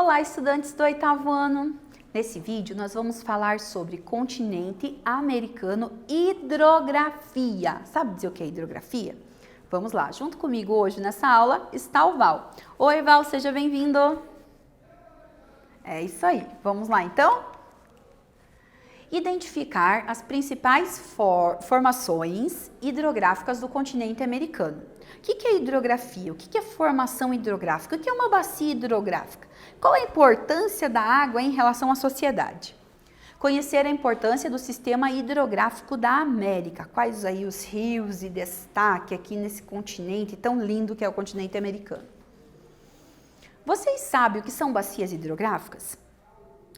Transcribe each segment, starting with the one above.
Olá, estudantes do 8º ano! Nesse vídeo nós vamos falar sobre continente americano, hidrografia. Sabe dizer o que é hidrografia? Vamos lá, junto comigo hoje nessa aula está o Val. Oi, Val, seja bem-vindo! É isso aí, vamos lá então? Identificar as principais formações hidrográficas do continente americano. O que é hidrografia? O que é formação hidrográfica? O que é uma bacia hidrográfica? Qual a importância da água em relação à sociedade? Conhecer a importância do sistema hidrográfico da América. Quais aí os rios de destaque aqui nesse continente tão lindo que é o continente americano? Vocês sabem o que são bacias hidrográficas?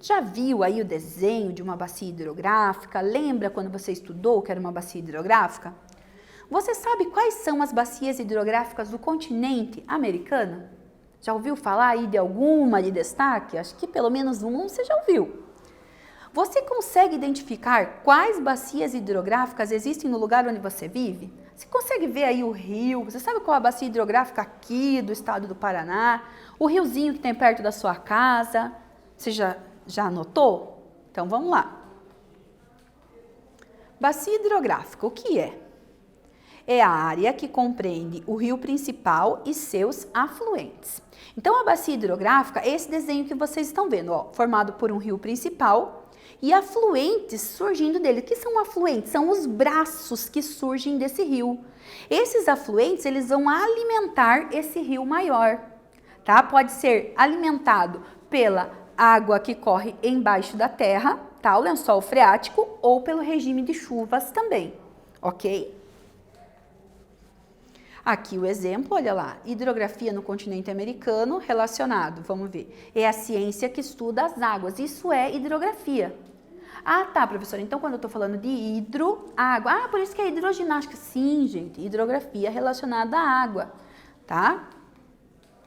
Já viu aí o desenho de uma bacia hidrográfica? Lembra quando você estudou que era uma bacia hidrográfica? Você sabe quais são as bacias hidrográficas do continente americano? Já ouviu falar aí de alguma de destaque? Acho que pelo menos um você já ouviu. Você consegue identificar quais bacias hidrográficas existem no lugar onde você vive? Você consegue ver aí o rio? Você sabe qual é a bacia hidrográfica aqui do estado do Paraná? O riozinho que tem perto da sua casa? Você já anotou? Então vamos lá. Bacia hidrográfica, o que é? É a área que compreende o rio principal e seus afluentes. Então a bacia hidrográfica é esse desenho que vocês estão vendo, ó, formado por um rio principal e afluentes surgindo dele. O que são afluentes? São os braços que surgem desse rio. Esses afluentes, eles vão alimentar esse rio maior, tá? Pode ser alimentado pela água que corre embaixo da terra, tá? O lençol freático, ou pelo regime de chuvas também, ok? Aqui o exemplo, olha lá, hidrografia no continente americano relacionado, vamos ver, é a ciência que estuda as águas, isso é hidrografia. Ah, tá, professora, então quando eu tô falando de água, por isso que é hidroginástica. Sim, gente, hidrografia relacionada à água, tá?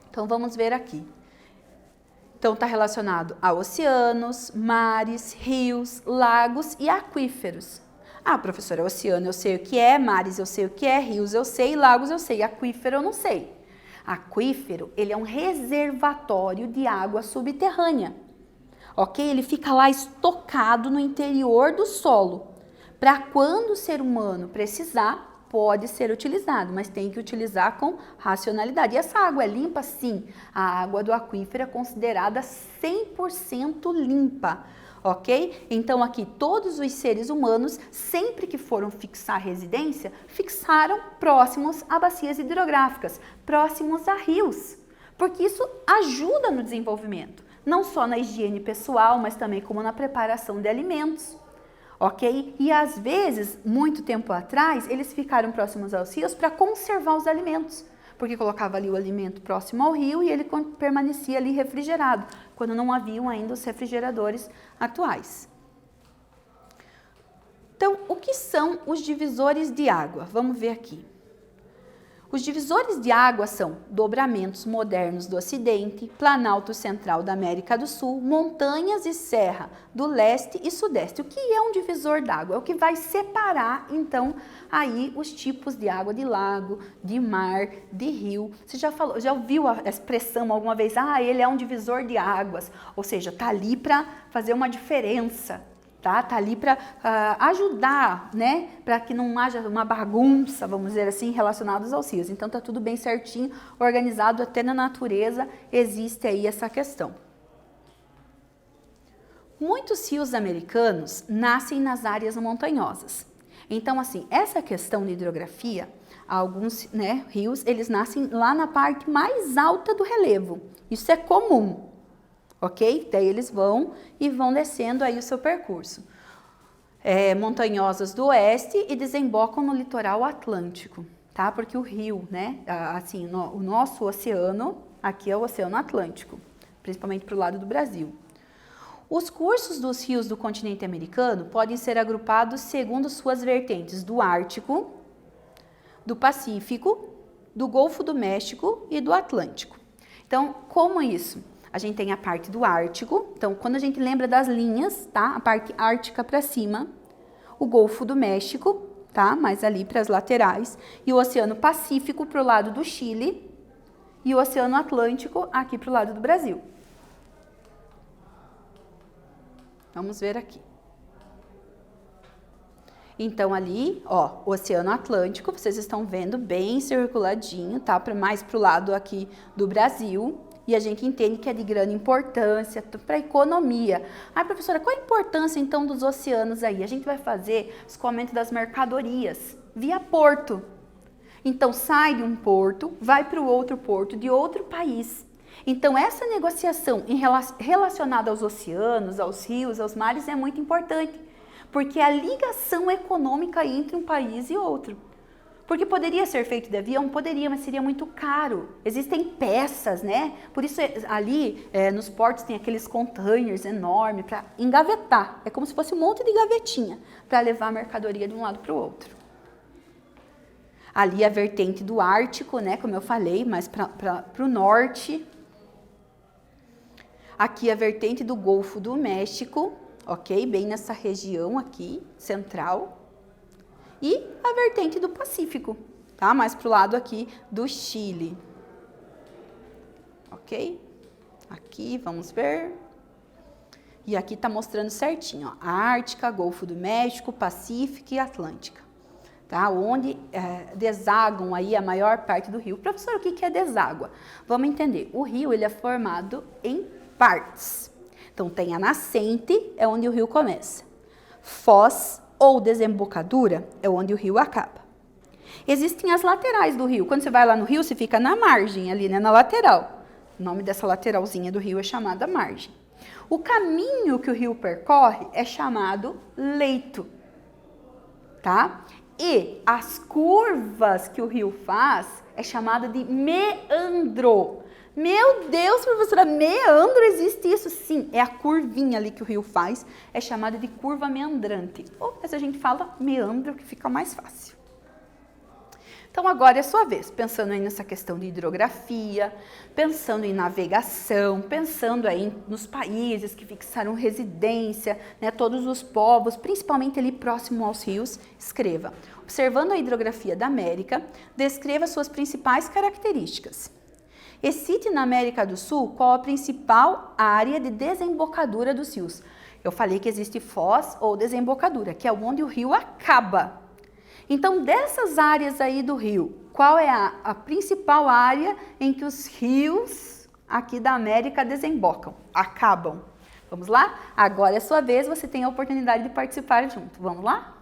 Então vamos ver aqui. Então está relacionado a oceanos, mares, rios, lagos e aquíferos. Ah, professora, oceano eu sei o que é, mares eu sei o que é, rios eu sei, lagos eu sei, aquífero eu não sei. Aquífero, ele é um reservatório de água subterrânea, ok? Ele fica lá estocado no interior do solo, para quando o ser humano precisar, pode ser utilizado, mas tem que utilizar com racionalidade. E essa água é limpa? Sim, a água do aquífero é considerada 100% limpa. Ok? Então aqui todos os seres humanos, sempre que foram fixar residência, fixaram próximos a bacias hidrográficas, próximos a rios, porque isso ajuda no desenvolvimento, não só na higiene pessoal, mas também como na preparação de alimentos. Ok? E às vezes, muito tempo atrás, eles ficaram próximos aos rios para conservar os alimentos, porque colocava ali o alimento próximo ao rio e ele permanecia ali refrigerado, quando não haviam ainda os refrigeradores atuais. Então, o que são os divisores de água? Vamos ver aqui. Os divisores de água são dobramentos modernos do Ocidente, Planalto Central da América do Sul, montanhas e serra do leste e sudeste. O que é um divisor d'água? É o que vai separar, então, aí os tipos de água de lago, de mar, de rio. Você já ouviu a expressão alguma vez? Ah, ele é um divisor de águas. Ou seja, tá ali para fazer uma diferença. Tá ali para ajudar, né? Para que não haja uma bagunça, vamos dizer assim, relacionados aos rios. Então tá tudo bem certinho, organizado, até na natureza existe aí essa questão. Muitos rios americanos nascem nas áreas montanhosas. Então assim, essa questão de hidrografia, alguns, né, rios, eles nascem lá na parte mais alta do relevo. Isso é comum. Ok? Daí eles vão descendo aí o seu percurso. Montanhosas do oeste e desembocam no litoral atlântico, tá? Porque o rio, né? Assim, o nosso oceano, aqui é o Oceano Atlântico, principalmente para o lado do Brasil. Os cursos dos rios do continente americano podem ser agrupados segundo suas vertentes do Ártico, do Pacífico, do Golfo do México e do Atlântico. Então, como isso? A gente tem a parte do Ártico, então quando a gente lembra das linhas, tá? A parte ártica para cima, o Golfo do México, tá? Mais ali para as laterais, e o Oceano Pacífico para o lado do Chile e o Oceano Atlântico aqui para o lado do Brasil. Vamos ver aqui. Então, ali, ó, o Oceano Atlântico, vocês estão vendo bem circuladinho, tá? Mais pro lado aqui do Brasil. E a gente entende que é de grande importância para a economia. Ah, professora, qual a importância, então, dos oceanos aí? A gente vai fazer escoamento das mercadorias via porto. Então, sai de um porto, vai para o outro porto de outro país. Então, essa negociação relacionada aos oceanos, aos rios, aos mares é muito importante, porque é a ligação econômica entre um país e outro. Porque poderia ser feito de avião? Poderia, mas seria muito caro. Existem peças, né? Por isso, ali nos portos tem aqueles containers enormes para engavetar. É como se fosse um monte de gavetinha para levar a mercadoria de um lado para o outro. Ali a vertente do Ártico, né? Como eu falei, mais para o norte. Aqui a vertente do Golfo do México, ok? Bem nessa região aqui, central. E a vertente do Pacífico, tá? Mais pro lado aqui do Chile. Ok? Aqui, vamos ver. E aqui tá mostrando certinho, ó. Ártica, Golfo do México, Pacífico e Atlântica. Tá? Onde desagam aí a maior parte do rio. Professor, o que é deságua? Vamos entender. O rio, ele é formado em partes. Então, tem a nascente, é onde o rio começa. Foz ou desembocadura é onde o rio acaba. Existem as laterais do rio. Quando você vai lá no rio, você fica na margem ali, né, na lateral. O nome dessa lateralzinha do rio é chamada margem. O caminho que o rio percorre é chamado leito, tá? E as curvas que o rio faz é chamada de meandro. Meu Deus, professora, meandro, existe isso? Sim, é a curvinha ali que o rio faz, é chamada de curva meandrante. Ou se a gente fala meandro, que fica mais fácil. Então, agora é a sua vez, pensando aí nessa questão de hidrografia, pensando em navegação, pensando aí nos países que fixaram residência, né, todos os povos, principalmente ali próximo aos rios, escreva. Observando a hidrografia da América, descreva suas principais características. E cite na América do Sul qual a principal área de desembocadura dos rios. Eu falei que existe foz ou desembocadura, que é onde o rio acaba. Então, dessas áreas aí do rio, qual é a principal área em que os rios aqui da América desembocam, acabam? Vamos lá? Agora é a sua vez, você tem a oportunidade de participar junto. Vamos lá?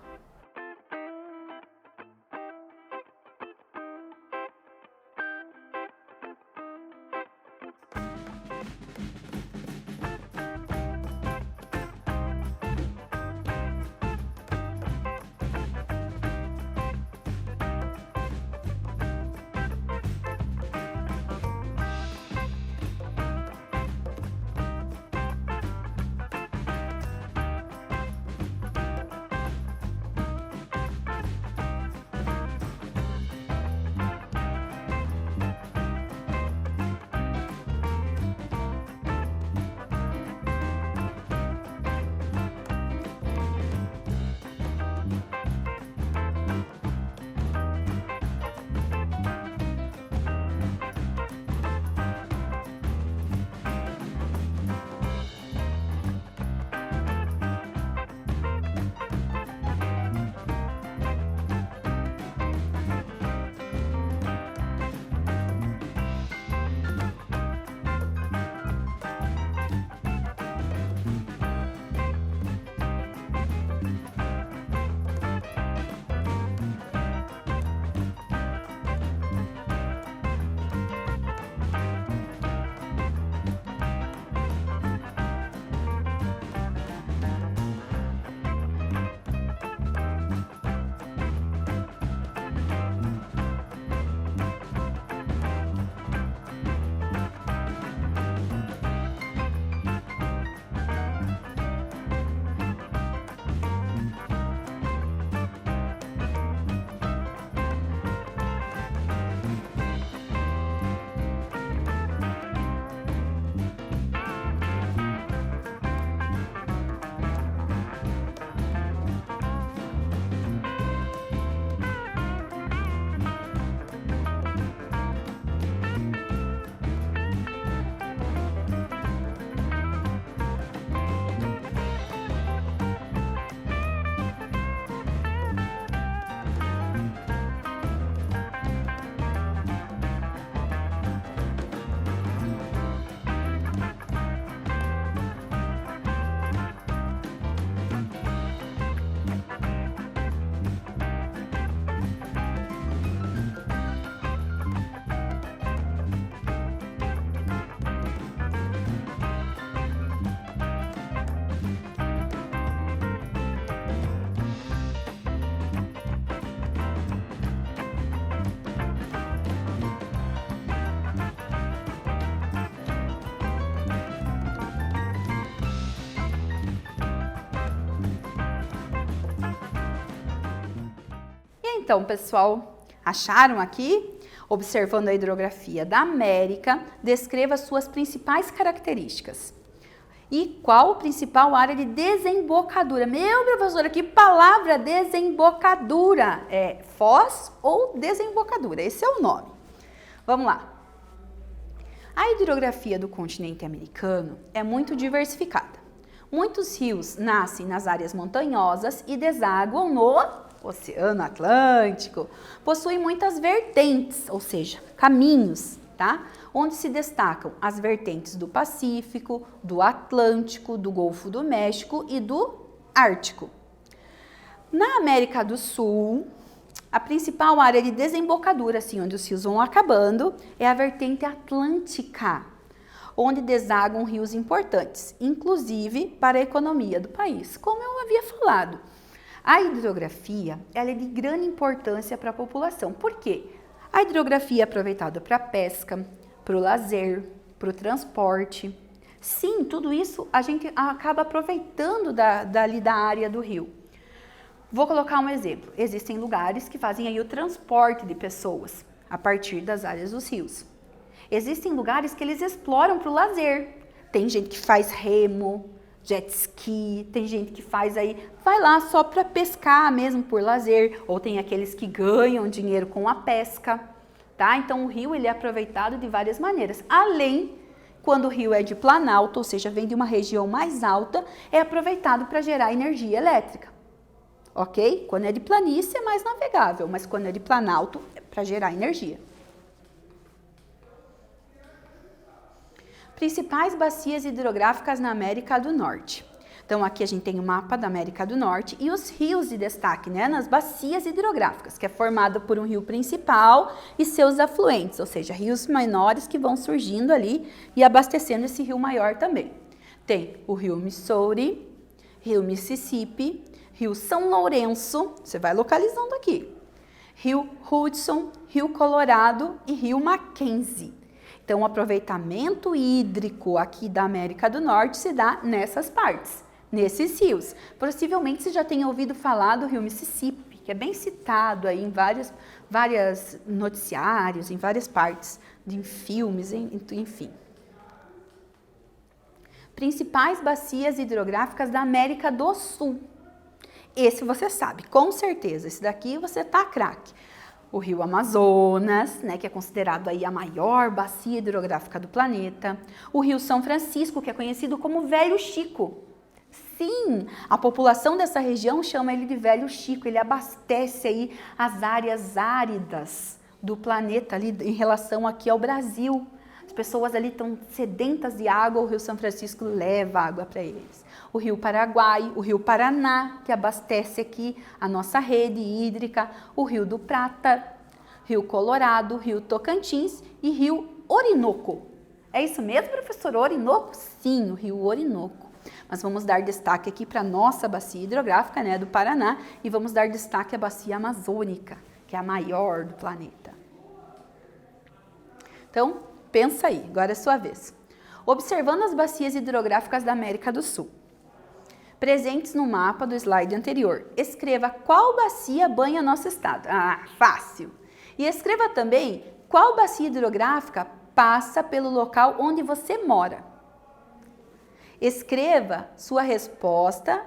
Então, pessoal, acharam aqui? Observando a hidrografia da América, descreva suas principais características. E qual a principal área de desembocadura? Meu professor, que palavra desembocadura? É foz ou desembocadura? Esse é o nome. Vamos lá. A hidrografia do continente americano é muito diversificada. Muitos rios nascem nas áreas montanhosas e desaguam no Oceano Atlântico. Possuem muitas vertentes, ou seja, caminhos, tá? Onde se destacam as vertentes do Pacífico, do Atlântico, do Golfo do México e do Ártico. Na América do Sul, a principal área de desembocadura, assim, onde os rios vão acabando, é a vertente atlântica, onde desaguam rios importantes, inclusive para a economia do país. Como eu havia falado, a hidrografia ela é de grande importância para a população. Por quê? A hidrografia é aproveitada para a pesca, para o lazer, para o transporte. Sim, tudo isso a gente acaba aproveitando dali da área do rio. Vou colocar um exemplo. Existem lugares que fazem aí o transporte de pessoas a partir das áreas dos rios. Existem lugares que eles exploram para o lazer. Tem gente que faz remo, jet ski, tem gente que faz aí, vai lá só para pescar mesmo por lazer, ou tem aqueles que ganham dinheiro com a pesca, tá? Então o rio ele é aproveitado de várias maneiras. Além, quando o rio é de planalto, ou seja, vem de uma região mais alta, é aproveitado para gerar energia elétrica. Ok? Quando é de planície é mais navegável, mas quando é de planalto é para gerar energia. Principais bacias hidrográficas na América do Norte. Então, aqui a gente tem o mapa da América do Norte e os rios de destaque, né, nas bacias hidrográficas, que é formada por um rio principal e seus afluentes, ou seja, rios menores que vão surgindo ali e abastecendo esse rio maior também. Tem o rio Missouri, rio Mississippi, rio São Lourenço, você vai localizando aqui, rio Hudson, rio Colorado e rio Mackenzie. Então, o aproveitamento hídrico aqui da América do Norte se dá nessas partes, nesses rios. Possivelmente você já tenha ouvido falar do rio Mississippi, que é bem citado aí em vários noticiários, em várias partes, em filmes, enfim. Principais bacias hidrográficas da América do Sul. Esse você sabe, com certeza. Esse daqui você tá craque. O rio Amazonas, né, que é considerado aí a maior bacia hidrográfica do planeta. O rio São Francisco, que é conhecido como Velho Chico. Sim, a população dessa região chama ele de Velho Chico. Ele abastece aí as áreas áridas do planeta ali em relação aqui ao Brasil. As pessoas ali estão sedentas de água, o rio São Francisco leva água para eles. O rio Paraguai, o rio Paraná, que abastece aqui a nossa rede hídrica, o rio do Prata, rio Colorado, rio Tocantins e rio Orinoco. É isso mesmo, professor? Orinoco? Sim, o rio Orinoco. Mas vamos dar destaque aqui para a nossa bacia hidrográfica, né, do Paraná, e vamos dar destaque à bacia amazônica, que é a maior do planeta. Então, pensa aí, agora é a sua vez. Observando as bacias hidrográficas da América do Sul. Presentes no mapa do slide anterior. Escreva qual bacia banha nosso estado. Ah, fácil! E escreva também qual bacia hidrográfica passa pelo local onde você mora. Escreva sua resposta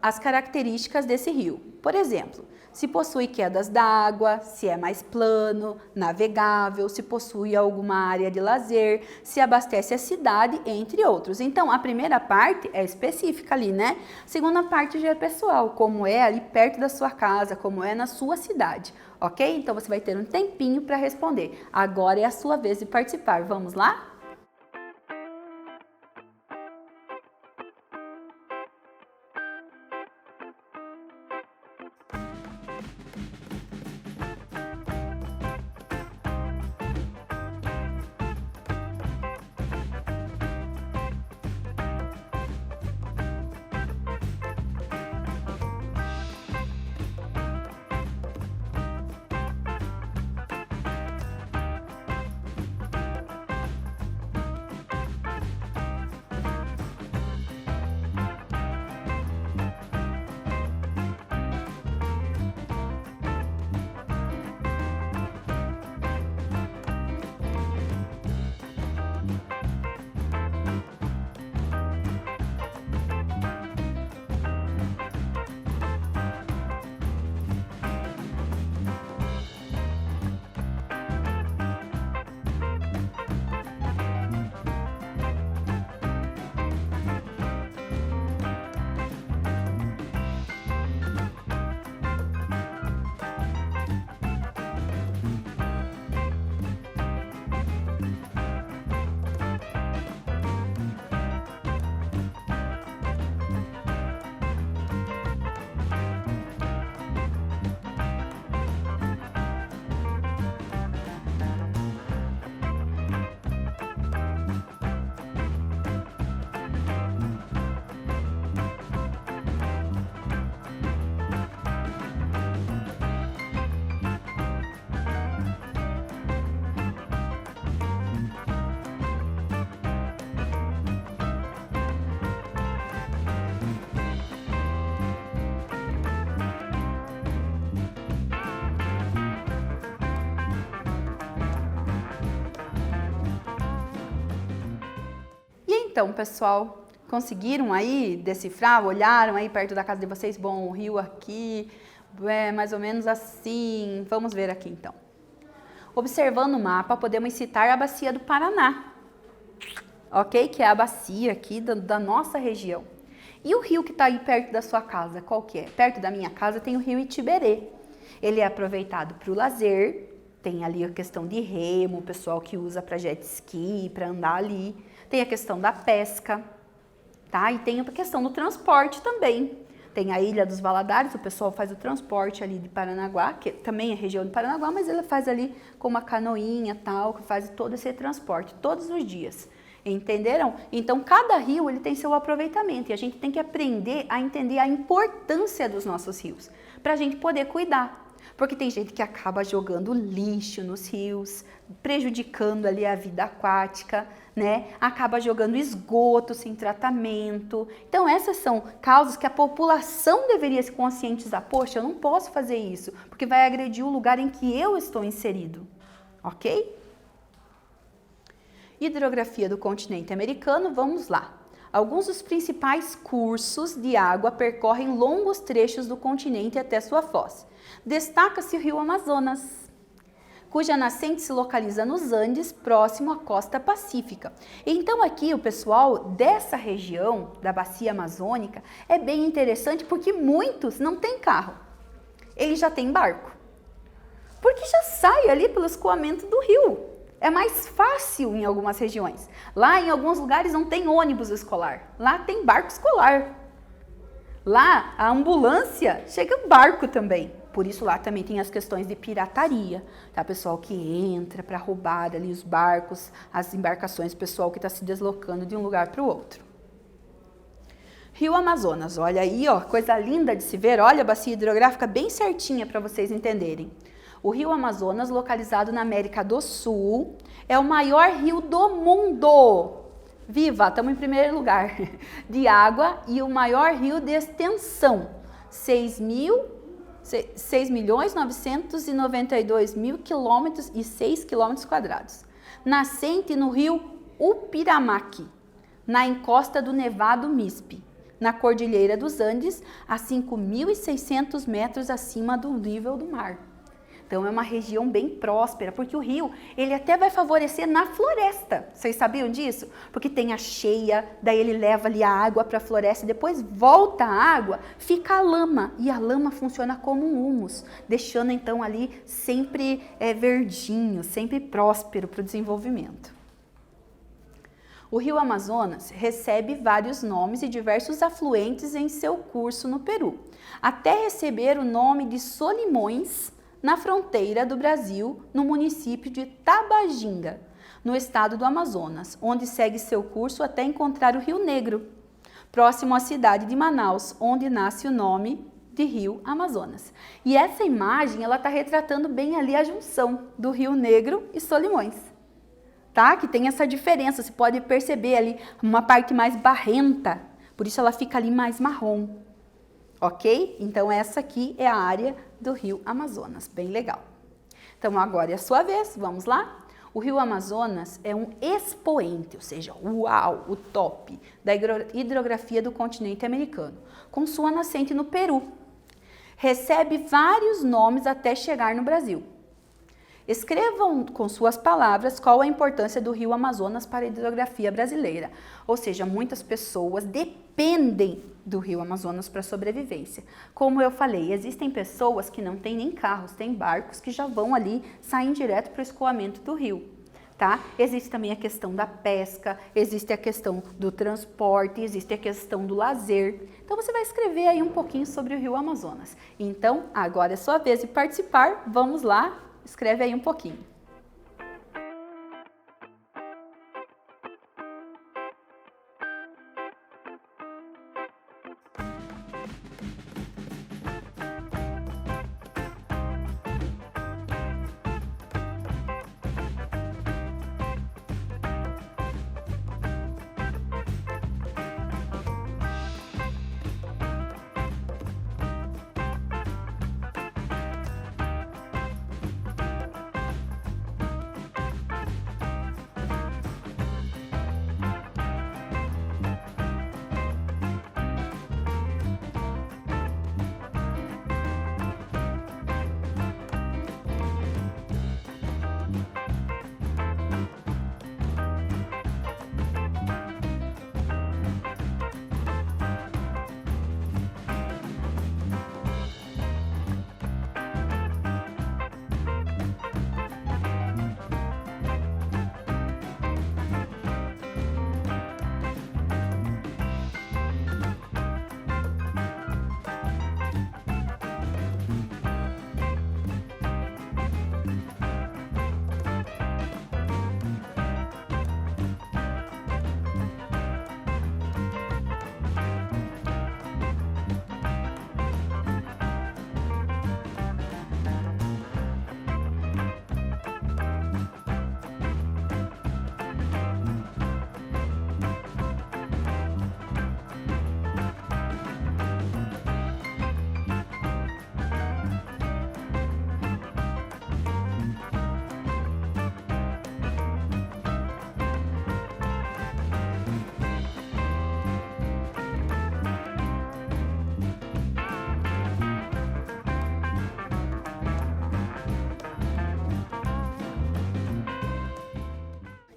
às características desse rio. Por exemplo, se possui quedas d'água, se é mais plano, navegável, se possui alguma área de lazer, se abastece a cidade, entre outros. Então, a primeira parte é específica ali, né? A segunda parte já é pessoal, como é ali perto da sua casa, como é na sua cidade, ok? Então, você vai ter um tempinho para responder. Agora é a sua vez de participar. Vamos lá? então, pessoal? Conseguiram aí decifrar? Olharam aí perto da casa de vocês? Bom, o rio aqui é mais ou menos assim. Vamos ver aqui então. Observando o mapa, podemos citar a bacia do Paraná, ok? Que é a bacia aqui da nossa região. E o rio que está aí perto da sua casa, qual que é? Perto da minha casa tem o rio Itiberê. Ele é aproveitado para o lazer, tem ali a questão de remo, o pessoal que usa para jet ski, para andar ali. Tem a questão da pesca. Tá? E tem a questão do transporte também. Tem a Ilha dos Valadares, o pessoal faz o transporte ali de Paranaguá, que também é região de Paranaguá, mas ele faz ali com uma canoinha tal, que faz todo esse transporte todos os dias. Entenderam? Então, cada rio ele tem seu aproveitamento e a gente tem que aprender a entender a importância dos nossos rios, para a gente poder cuidar. Porque tem gente que acaba jogando lixo nos rios, prejudicando ali a vida aquática, né? Acaba jogando esgoto sem tratamento. Então essas são causas que a população deveria se conscientizar. Poxa, eu não posso fazer isso, porque vai agredir o lugar em que eu estou inserido, ok? Hidrografia do continente americano, vamos lá. Alguns dos principais cursos de água percorrem longos trechos do continente até sua foz. Destaca-se o rio Amazonas, cuja nascente se localiza nos Andes, próximo à costa pacífica. Então aqui o pessoal dessa região, da bacia amazônica, é bem interessante porque muitos não têm carro, eles já têm barco, porque já sai ali pelo escoamento do rio. É mais fácil em algumas regiões. Lá em alguns lugares não tem ônibus escolar, lá tem barco escolar. Lá a ambulância chega barco também. Por isso lá também tem as questões de pirataria, tá? Pessoal que entra para roubar ali os barcos, as embarcações, pessoal que está se deslocando de um lugar para o outro. Rio Amazonas, olha aí, ó, coisa linda de se ver, olha a bacia hidrográfica bem certinha para vocês entenderem. O Rio Amazonas, localizado na América do Sul, é o maior rio do mundo. Viva, estamos em primeiro lugar, de água e o maior rio de extensão, 6.992.000 quilômetros e 6 quilômetros quadrados. Nascente no rio Upiramaque, na encosta do Nevado Mispe, na Cordilheira dos Andes, a 5.600 metros acima do nível do mar. Então é uma região bem próspera, porque o rio, ele até vai favorecer na floresta. Vocês sabiam disso? Porque tem a cheia, daí ele leva ali a água para a floresta, e depois volta a água, fica a lama, e a lama funciona como um humus, deixando então ali sempre verdinho, sempre próspero para o desenvolvimento. O rio Amazonas recebe vários nomes e diversos afluentes em seu curso no Peru, até receber o nome de Solimões, na fronteira do Brasil, no município de Tabajinga, no estado do Amazonas, onde segue seu curso até encontrar o Rio Negro, próximo à cidade de Manaus, onde nasce o nome de Rio Amazonas. E essa imagem, ela está retratando bem ali a junção do Rio Negro e Solimões, tá? Que tem essa diferença, você pode perceber ali uma parte mais barrenta, por isso ela fica ali mais marrom. Ok? Então essa aqui é a área do Rio Amazonas, bem legal. Então agora é a sua vez, vamos lá? O Rio Amazonas é um expoente, ou seja, uau, o top da hidrografia do continente americano, com sua nascente no Peru. Recebe vários nomes até chegar no Brasil. Escrevam com suas palavras qual a importância do Rio Amazonas para a hidrografia brasileira. Ou seja, muitas pessoas dependem do Rio Amazonas para a sobrevivência. Como eu falei, existem pessoas que não têm nem carros, têm barcos que já vão ali, saem direto para o escoamento do rio. Tá? Existe também a questão da pesca, existe a questão do transporte, existe a questão do lazer. Então você vai escrever aí um pouquinho sobre o Rio Amazonas. Então, agora é sua vez de participar, vamos lá. Escreve aí um pouquinho.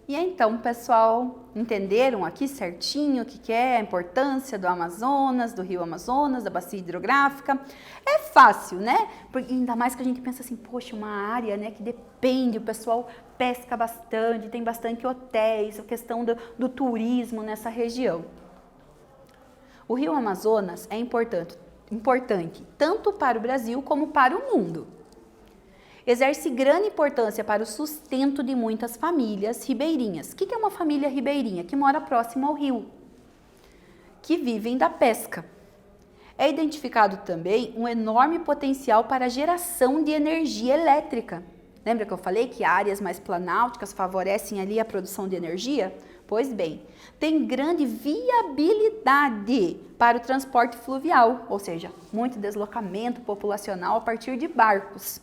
E então, pessoal, entenderam aqui certinho o que é a importância do Amazonas, do Rio Amazonas, da bacia hidrográfica? É fácil, né? Porque ainda mais que a gente pensa assim, poxa, uma área, né, que depende, o pessoal pesca bastante, tem bastante hotéis, a questão do turismo nessa região. O Rio Amazonas é importante tanto para o Brasil como para o mundo. Exerce grande importância para o sustento de muitas famílias ribeirinhas. O que é uma família ribeirinha? Que mora próximo ao rio, que vivem da pesca. É identificado também um enorme potencial para a geração de energia elétrica. Lembra que eu falei que áreas mais planálticas favorecem ali a produção de energia? Pois bem, tem grande viabilidade para o transporte fluvial, ou seja, muito deslocamento populacional a partir de barcos,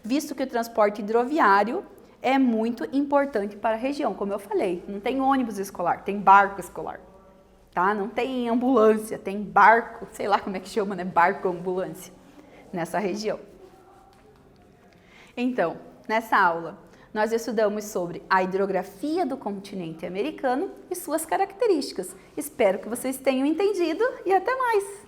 visto que o transporte hidroviário é muito importante para a região. Como eu falei, não tem ônibus escolar, tem barco escolar, tá? Não tem ambulância, tem barco, sei lá como é que chama, né? Barco-ambulância nessa região. Então, nessa aula, nós estudamos sobre a hidrografia do continente americano e suas características. Espero que vocês tenham entendido e até mais!